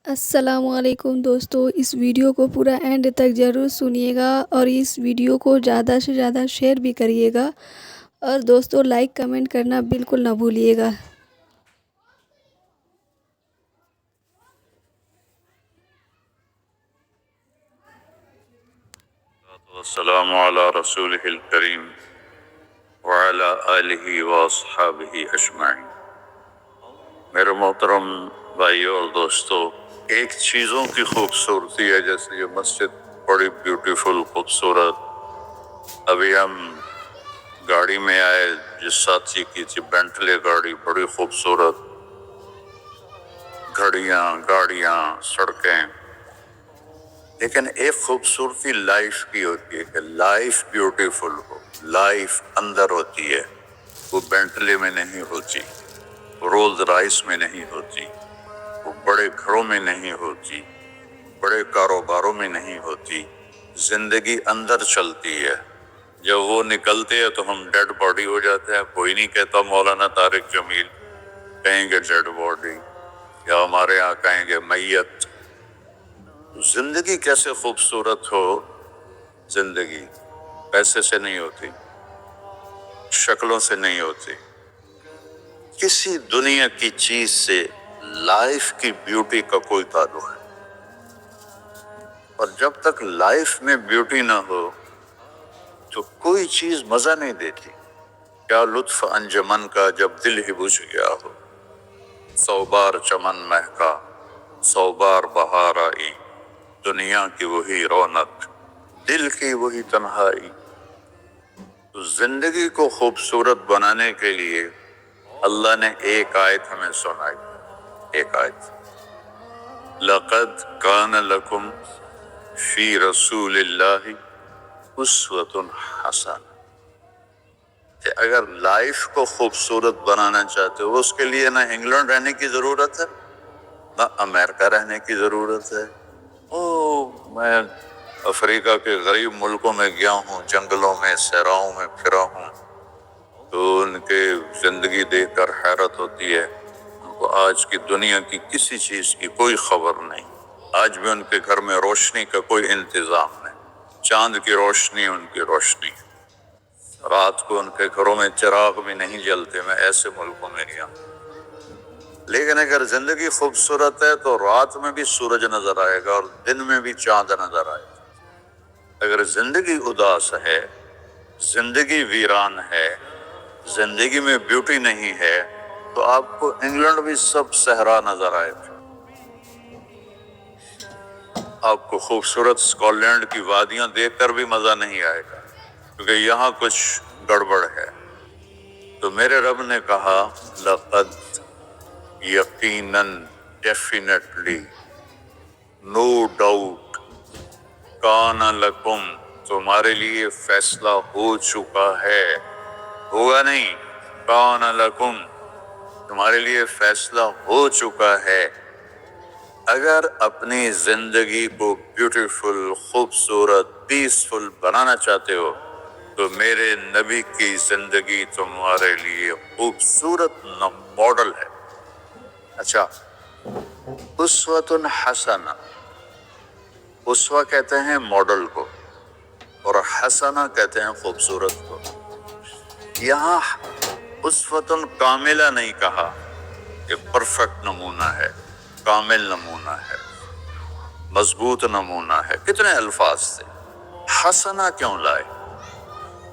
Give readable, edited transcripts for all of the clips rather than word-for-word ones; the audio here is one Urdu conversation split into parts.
السلام علیکم دوستو، اس ویڈیو کو پورا اینڈ تک ضرور سنیے گا اور اس ویڈیو کو زیادہ سے زیادہ شیئر بھی کریے گا اور دوستو لائک کمنٹ کرنا بالکل نہ بھولیے گا۔ والسلام علی رسولہ الکریم وعلی آلہ واصحابہ اجمعین۔ میرے محترم بھائیو اور دوستو، ایک چیزوں کی خوبصورتی ہے، جیسے یہ مسجد بڑی بیوٹیفل خوبصورت۔ ابھی ہم گاڑی میں آئے، جس ساتھی کی تھی بینٹلے گاڑی، بڑی خوبصورت، گھڑیاں، گاڑیاں، سڑکیں۔ لیکن ایک خوبصورتی لائف کی ہوتی ہے کہ لائف بیوٹیفل ہو، لائف اندر ہوتی ہے، وہ بینٹلے میں نہیں ہوتی، رولز رائس میں نہیں ہوتی، وہ بڑے گھروں میں نہیں ہوتی، بڑے کاروباروں میں نہیں ہوتی۔ زندگی اندر چلتی ہے۔ جب وہ نکلتے ہیں تو ہم ڈیڈ باڈی ہو جاتے ہیں۔ کوئی نہیں کہتا مولانا طارق جمیل، کہیں گے ڈیڈ باڈی، یا ہمارے ہاں کہیں گے میت۔ زندگی کیسے خوبصورت ہو؟ زندگی پیسے سے نہیں ہوتی، شکلوں سے نہیں ہوتی، کسی دنیا کی چیز سے لائف کی بیوٹی کا کوئی تعلق ہے۔ اور جب تک لائف میں بیوٹی نہ ہو تو کوئی چیز مزہ نہیں دیتی۔ کیا لطف انجمن کا جب دل ہی بجھ گیا ہو، 100 بار چمن مہکا، 100 بار بہار آئی، دنیا کی وہی رونق، دل کی وہی تنہائی۔ تو زندگی کو خوبصورت بنانے کے لیے اللہ نے ایک آیت ہمیں سنائی، ایک آیت، لَقَدْ كَانَ لَكُمْ فِي رَسُولِ اللَّهِ أُسْوَةٌ حَسَنَةٌ۔ کہ اگر لائف کو خوبصورت بنانا چاہتے ہو، اس کے لیے نہ انگلینڈ رہنے کی ضرورت ہے، نہ امریکہ رہنے کی ضرورت ہے۔ میں افریقہ کے غریب ملکوں میں گیا ہوں، جنگلوں میں، صحراؤں میں پھرا ہوں، تو ان کے زندگی دیکھ کر حیرت ہوتی ہے۔ ان کو آج کی دنیا کی کسی چیز کی کوئی خبر نہیں۔ آج بھی ان کے گھر میں روشنی کا کوئی انتظام نہیں، چاند کی روشنی ان کی روشنی ہے۔ رات کو ان کے گھروں میں چراغ بھی نہیں جلتے۔ میں ایسے ملکوں میں گیا ہوں۔ لیکن اگر زندگی خوبصورت ہے تو رات میں بھی سورج نظر آئے گا اور دن میں بھی چاند نظر آئے گا۔ اگر زندگی اداس ہے، زندگی ویران ہے، زندگی میں بیوٹی نہیں ہے، تو آپ کو انگلینڈ بھی سب صحرا نظر آئے گا۔ آپ کو خوبصورت اسکاٹ لینڈ کی وادیاں دیکھ کر بھی مزہ نہیں آئے گا، کیونکہ یہاں کچھ گڑبڑ ہے۔ تو میرے رب نے کہا، لقد، یقیناً، ڈیفینیٹلی، نو ڈاؤٹ، کان لکم، تمہارے لیے فیصلہ ہو چکا ہے، ہوگا نہیں، کان لکم، تمہارے لیے فیصلہ ہو چکا ہے۔ اگر اپنی زندگی کو بیوٹیفل، خوبصورت، پیسفل بنانا چاہتے ہو تو میرے نبی کی زندگی تمہارے لیے خوبصورت ماڈل ہے۔ اچھا، اسوۃ حسنہ، اسوہ کہتے ہیں ماڈل کو، اور حسنہ کہتے ہیں خوبصورت کو۔ یہاں اسوۃ کاملہ نہیں کہا کہ پرفیکٹ نمونہ ہے، کامل نمونہ ہے، مضبوط نمونہ ہے، کتنے الفاظ تھے۔ حسنہ کیوں لائے؟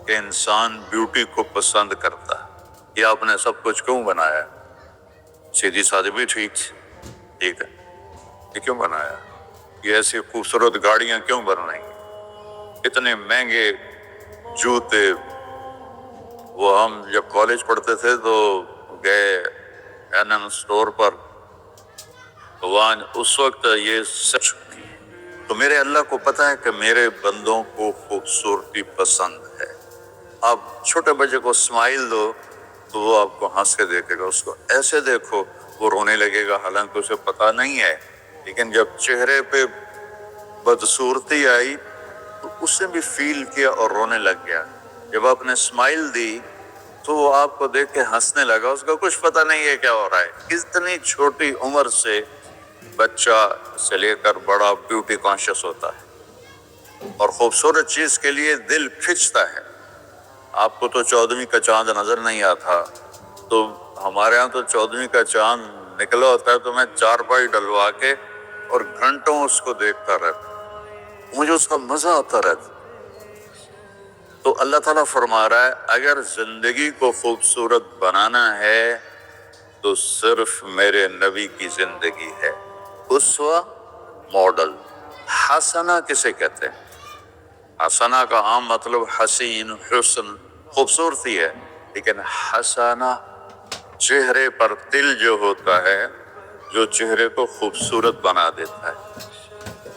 کہ انسان بیوٹی کو پسند کرتا ہے۔ یہ آپ نے سب کچھ کیوں بنایا؟ سیدھی سادی بھی ٹھیک ہے، یہ کیوں بنایا؟ یہ ایسی خوبصورت گاڑیاں کیوں بنائیں؟ اتنے مہنگے جوتے۔ وہ ہم جب کالج پڑھتے تھے تو گئے این اسٹور پر، تو وہاں اس وقت یہ سچ تھی۔ تو میرے اللہ کو پتا ہے کہ میرے بندوں کو خوبصورتی پسند ہے۔ آپ چھوٹے بچے کو اسمائل دو تو وہ آپ کو ہنس کے دیکھے گا، اس کو ایسے دیکھو وہ رونے لگے گا، حالانکہ اسے پتا نہیں ہے، لیکن جب چہرے پہ بدصورتی آئی تو اس نے بھی فیل کیا اور رونے لگ گیا۔ جب آپ نے اسمائل دی تو وہ آپ کو دیکھ کے ہنسنے لگا، اس کا کچھ پتہ نہیں ہے کیا ہو رہا ہے۔ کتنی چھوٹی عمر سے بچہ سے لے کر بڑا بیوٹی کانشیس ہوتا ہے اور خوبصورت چیز کے لیے دل کھنچتا ہے۔ آپ کو تو 14ویں کا چاند نظر نہیں آتا، تو ہمارے ہاں تو 14ویں کا چاند نکلا ہوتا ہے تو میں چارپائی ڈلوا کے اور گھنٹوں اس کو دیکھتا رہتا، مجھے اس کا مزہ آتا رہتا۔ تو اللہ تعالیٰ فرما رہا ہے اگر زندگی کو خوبصورت بنانا ہے تو صرف میرے نبی کی زندگی ہے۔ اسوہ، ماڈل۔ حسنہ کسے کہتے ہیں؟ حسنہ کا عام مطلب حسین، حسن، خوبصورتی ہے، لیکن حسنہ چہرے پر تل جو ہوتا ہے، جو چہرے کو خوبصورت بنا دیتا ہے۔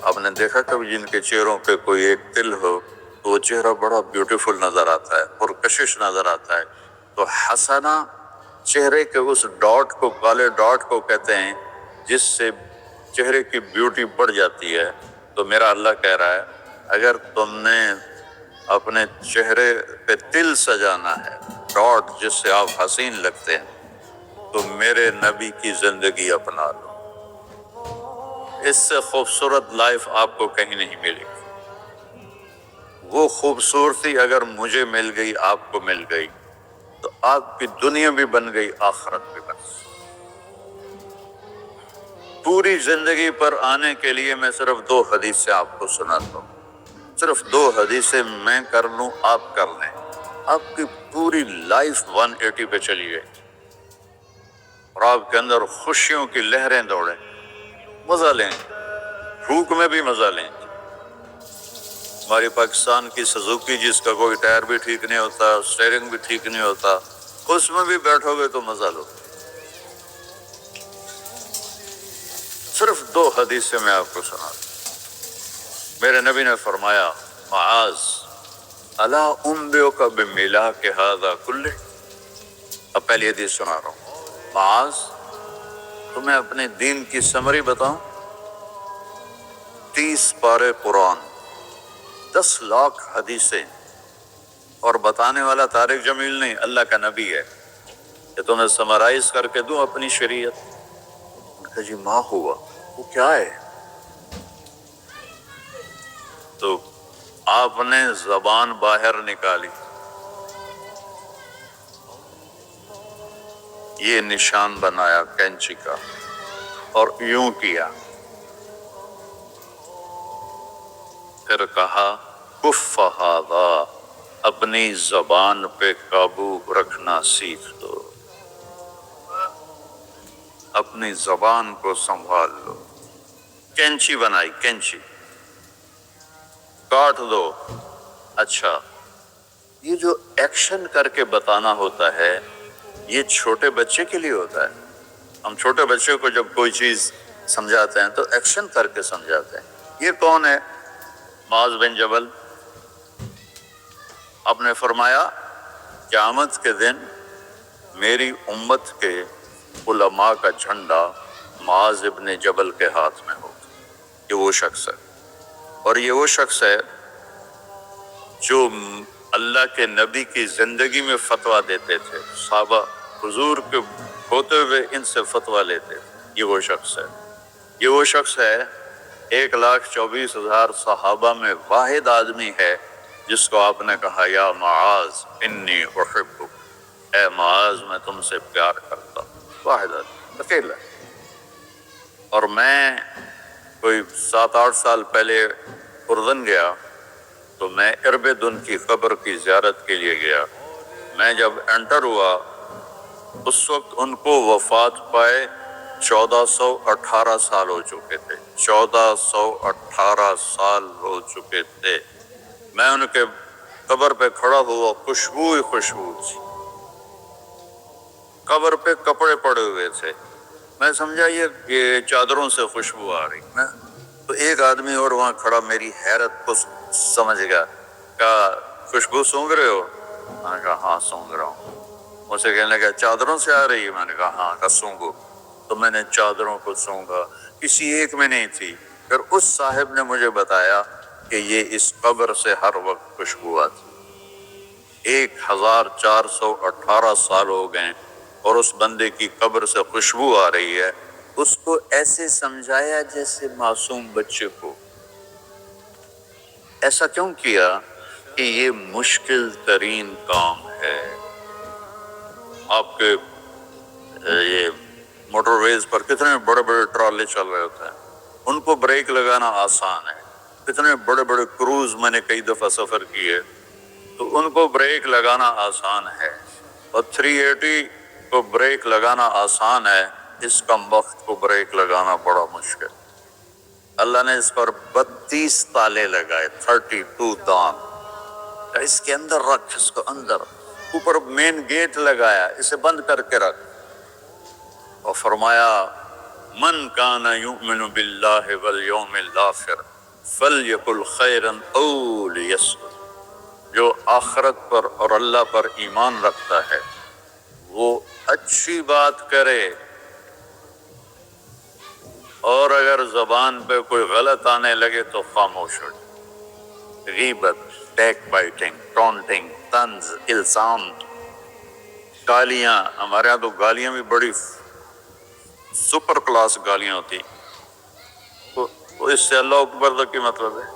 آپ نے دیکھا کبھی جن کے چہروں پہ کوئی ایک تل ہو تو وہ چہرہ بڑا بیوٹیفل نظر آتا ہے، پرکشش نظر آتا ہے۔ تو حسنہ چہرے کے اس ڈاٹ کو، کالے ڈاٹ کو کہتے ہیں جس سے چہرے کی بیوٹی بڑھ جاتی ہے۔ تو میرا اللہ کہہ رہا ہے اگر تم نے اپنے چہرے پہ تل سجانا ہے، ڈاٹ جس سے آپ حسین لگتے ہیں، تو میرے نبی کی زندگی اپنا لو۔ اس سے خوبصورت لائف آپ کو کہیں نہیں ملے گی۔ وہ خوبصورتی اگر مجھے مل گئی، آپ کو مل گئی، تو آپ کی دنیا بھی بن گئی، آخرت بھی بن گئی۔ پوری زندگی پر آنے کے لیے میں صرف 2 حدیثیں آپ کو سناتا ہوں، صرف 2 حدیثیں میں کر لوں، آپ کر لیں، آپ کی پوری لائف 180 پہ چلی گئی اور آپ کے اندر خوشیوں کی لہریں دوڑیں، مزہ لیں، بھوک میں بھی مزہ لیں۔ ہماری پاکستان کی سزوکی جس کا کوئی ٹائر بھی ٹھیک نہیں ہوتا، سٹیئرنگ بھی ٹھیک نہیں ہوتا، اس میں بھی بیٹھو گے تو مزہ لو۔ صرف 2 حدیثیں میں آپ کو سنا دوں۔ میرے نبی نے فرمایا معاذ الا انبئک بملاک ھذا کلہ۔ اب پہلی حدیث سنا رہا ہوں۔ معاذ تمہیں اپنے دین کی سمری بتاؤں؟ 30 پارے قرآن، 10 لاکھ حدیثیں، اور بتانے والا طارق جمیل نہیں، اللہ کا نبی ہے، کہ تمہیں سمرائز کر کے دوں اپنی شریعت۔ کہ جی ماں ہوا، وہ کیا ہے؟ تو آپ نے زبان باہر نکالی، یہ نشان بنایا کینچی کا اور یوں کیا، پھر کہا کف ھذا، اپنی زبان پہ قابو رکھنا سیکھ دو، اپنی زبان کو سنبھال لو۔ کینچی بنائی، کینچی، کاٹ دو۔ اچھا، یہ جو ایکشن کر کے بتانا ہوتا ہے یہ چھوٹے بچے کے لیے ہوتا ہے۔ ہم چھوٹے بچے کو جب کوئی چیز سمجھاتے ہیں تو ایکشن کر کے سمجھاتے ہیں۔ یہ کون ہے؟ معاذ بن جبل۔ آپ نے فرمایا قیامت کے دن میری امت کے علماء کا جھنڈا معاذ ابن جبل کے ہاتھ میں ہوگا۔ یہ وہ شخص ہے، اور یہ وہ شخص ہے جو اللہ کے نبی کی زندگی میں فتویٰ دیتے تھے، صحابہ حضور کے ہوتے ہوئے ان سے فتویٰ لیتے تھے۔ یہ وہ شخص ہے، یہ وہ شخص ہے 1,24,000 صحابہ میں واحد آدمی ہے جس کو آپ نے کہا یا معاذ انی احبک، اے معاذ میں تم سے پیار کرتا ہوں۔ واحد آدمی، اکیلا۔ اور میں کوئی 7-8 سال پہلے اردن گیا تو میں اربدن کی قبر کی زیارت کے لیے گیا۔ میں جب انٹر ہوا اس وقت ان کو وفات پائے 1418 سال ہو چکے تھے، 1418 سال ہو چکے تھے۔ میں ان کے قبر پہ کھڑا ہوا، خوشبو ہی خوشبو تھی، قبر پہ کپڑے پڑے ہوئے تھے۔ میں سمجھا یہ چادروں سے خوشبو آ رہی ہے، تو ایک آدمی اور وہاں کھڑا میری حیرت کو سمجھ گیا، کہا خوشبو سونگ رہے ہو؟ میں نے کہا ہاں سونگ رہا ہوں۔ مجھ سے کہنے لگا چادروں سے آ رہی ہے؟ میں نے کہا ہاں۔ کہا سونگو۔ تو میں نے چادروں کو سونگا، کسی ایک میں نہیں تھی۔ پھر اس صاحب نے مجھے بتایا کہ یہ اس قبر سے ہر وقت خوشبو آتی۔ 1418 سال ہو گئے اور اس بندے کی قبر سے خوشبو آ رہی ہے۔ اس کو ایسے سمجھایا جیسے معصوم بچے کو. ایسا کیوں کیا؟ کہ یہ مشکل ترین کام ہے. آپ کے یہ موٹر ویز پر کتنے بڑے بڑے ٹرالے چل رہے ہوتے ہیں، ان کو بریک لگانا آسان ہے. کتنے بڑے بڑے کروز میں نے کئی دفعہ سفر کیے تو ان کو بریک لگانا آسان ہے، اور 380 کو بریک لگانا آسان ہے، اس کم وقت کو بریک لگانا بڑا مشکل. اللہ نے اس پر 32 تالے لگائے، 32 دان. اس کے اندر رکھ، اس کو اندر. اوپر مین گیٹ لگایا، اسے بند کر کے رکھ، اور فرمایا من کان یؤمن باللہ والیوم الآخر فلیقل خیرا او لیصمت. جو آخرت پر اور اللہ پر ایمان رکھتا ہے وہ اچھی بات کرے، اور اگر زبان پہ کوئی غلط آنے لگے تو خاموش ہو جائے. غیبت، بیک بائٹنگ، ٹونٹنگ، طنز، الزام، گالیاں. ہمارے یہاں تو گالیاں بھی بڑی سپر کلاس گالیاں ہوتی، تو اس سے اللہ اکبر تک کی مطلب ہے.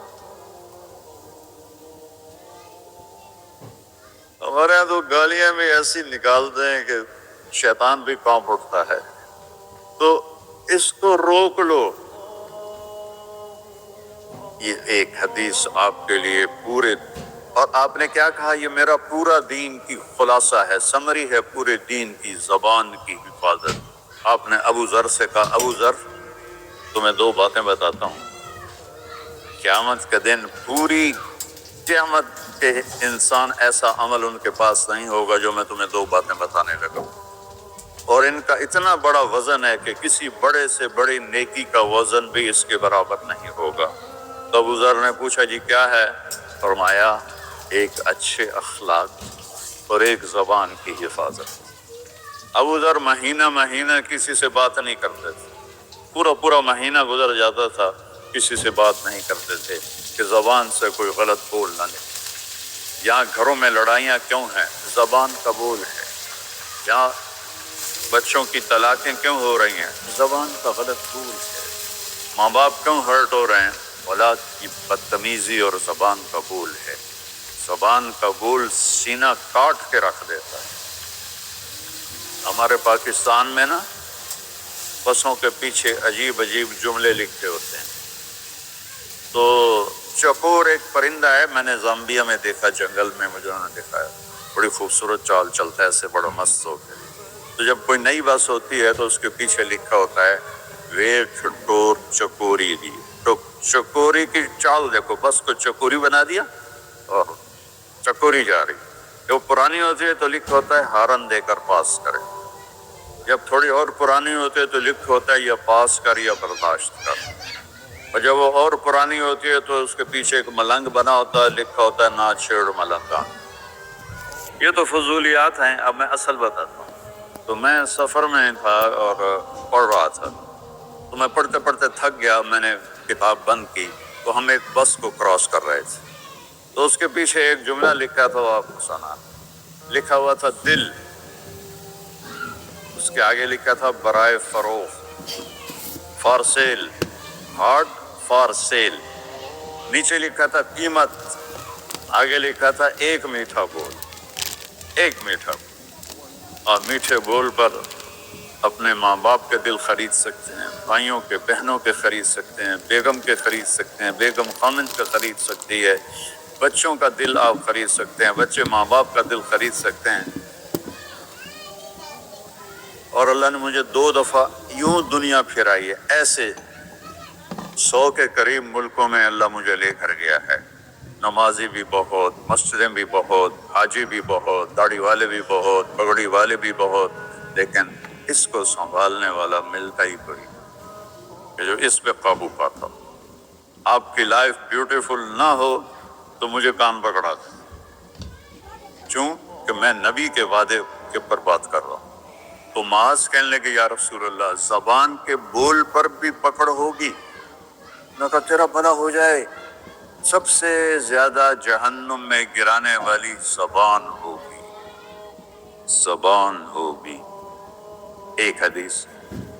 ہمارے یہاں تو گالیاں بھی ایسی نکالتے ہیں کہ شیطان بھی کانپ اٹھتا ہے. تو اس کو روک لو. یہ ایک حدیث آپ کے لیے پورے، اور آپ نے کیا کہا؟ یہ میرا پورا دین کی خلاصہ ہے، سمری ہے پورے دین کی، زبان کی حفاظت. آپ نے ابو ذر سے کہا ابو ذر تمہیں 2 باتیں بتاتا ہوں. قیامت کے دن پوری قیامت کے انسان ایسا عمل ان کے پاس نہیں ہوگا جو میں تمہیں 2 باتیں بتانے لگا ہوں، اور ان کا اتنا بڑا وزن ہے کہ کسی بڑے سے بڑی نیکی کا وزن بھی اس کے برابر نہیں ہوگا. تو ابو ذر نے پوچھا جی کیا ہے؟ فرمایا ایک اچھے اخلاق اور ایک زبان کی حفاظت. ابو ذر مہینہ مہینہ کسی سے بات نہیں کرتے تھے، پورا مہینہ گزر جاتا تھا کسی سے بات نہیں کرتے تھے کہ زبان سے کوئی غلط بول نہ نکلے. یہاں گھروں میں لڑائیاں کیوں ہیں؟ زبان کا بول ہے. یہاں بچوں کی طلاقیں کیوں ہو رہی ہیں؟ زبان کا غلط بول ہے. ماں باپ کیوں ہرٹ ہو رہے ہیں؟ اولاد کی بدتمیزی اور زبان کا بول ہے. زبان کا بول سینہ کاٹ کے رکھ دیتا ہے. ہمارے پاکستان میں نا بسوں کے پیچھے عجیب جملے لکھے ہوتے ہیں. تو چکور ایک پرندہ ہے، میں نے زامبیا میں دیکھا، جنگل میں مجھے انہوں نے دکھایا، بڑی خوبصورت چال چلتا ہے ایسے، بڑا مست ہو کے. تو جب کوئی نئی بس ہوتی ہے تو اس کے پیچھے لکھا ہوتا ہے ویٹ ٹور چکوری دی. تو چکوری کی چال دیکھو، بس کو چکوری بنا دیا اور چکوری جا رہی. جب پرانی ہوتی ہے تو لکھا ہوتا ہے ہارن دے کر پاس کرے. جب تھوڑی اور پرانی ہوتی ہے تو لکھا ہوتا ہے یا پاس کر یا برداشت کر. اور جب وہ اور پرانی ہوتی ہے تو اس کے پیچھے ایک ملنگ بنا ہوتا ہے، لکھا ہوتا ہے نہ چھیڑ ملنگا. یہ تو فضولیات ہیں. اب میں اصل بتاتا ہوں. تو میں سفر میں تھا اور پڑھ رہا تھا، تو میں پڑھتے پڑھتے تھک گیا، میں نے کتاب بند کی. تو ہم ایک بس کو کراس کر رہے تھے، تو اس کے پیچھے ایک جملہ لکھا تھا، وہ آپ کو سنا. لکھا ہوا تھا دل، اس کے آگے لکھا تھا برائے فروخت، for sale, heart for sale. نیچے لکھا تھا قیمت، آگے لکھا تھا ایک میٹھا بول. ایک میٹھا بول. اور میٹھے بول پر اپنے ماں باپ کے دل خرید سکتے ہیں، بھائیوں کے بہنوں کے خرید سکتے ہیں، بیگم کے خرید سکتے ہیں، بیگم خامند کا خرید سکتی ہے، بچوں کا دل آپ خرید سکتے ہیں، بچے ماں باپ کا دل خرید سکتے ہیں. اور اللہ نے مجھے 2 دفعہ یوں دنیا پھرائی ہے، ایسے 100 کے قریب ملکوں میں اللہ مجھے لے کر گیا ہے. نمازی بھی بہت، مسجدیں بھی بہت، حاجی بھی بہت، داڑھی والے بھی بہت، پگڑی والے بھی بہت، لیکن اس کو سنبھالنے والا ملتا ہی کوئی کہ جو اس پہ قابو پاتا ہو. آپ کی لائف بیوٹیفل نہ ہو تو مجھے کان پکڑا دیں، کیوں کہ میں نبی کے وعدے کے پر بات کر رہا ہوں. تو معاذ کہنے لگے یا رسول اللہ زبان کے بول پر بھی پکڑ ہوگی؟ میں کہا تیرا بھلا ہو جائے، سب سے زیادہ جہنم میں گرانے والی زبان ہوگی، زبان ہوگی. ایک حدیث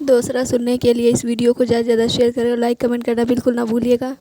دوسرا سننے کے لیے اس ویڈیو کو زیادہ سے زیادہ شیئر کریں اور لائک کمنٹ کرنا بالکل نہ بھولیے گا۔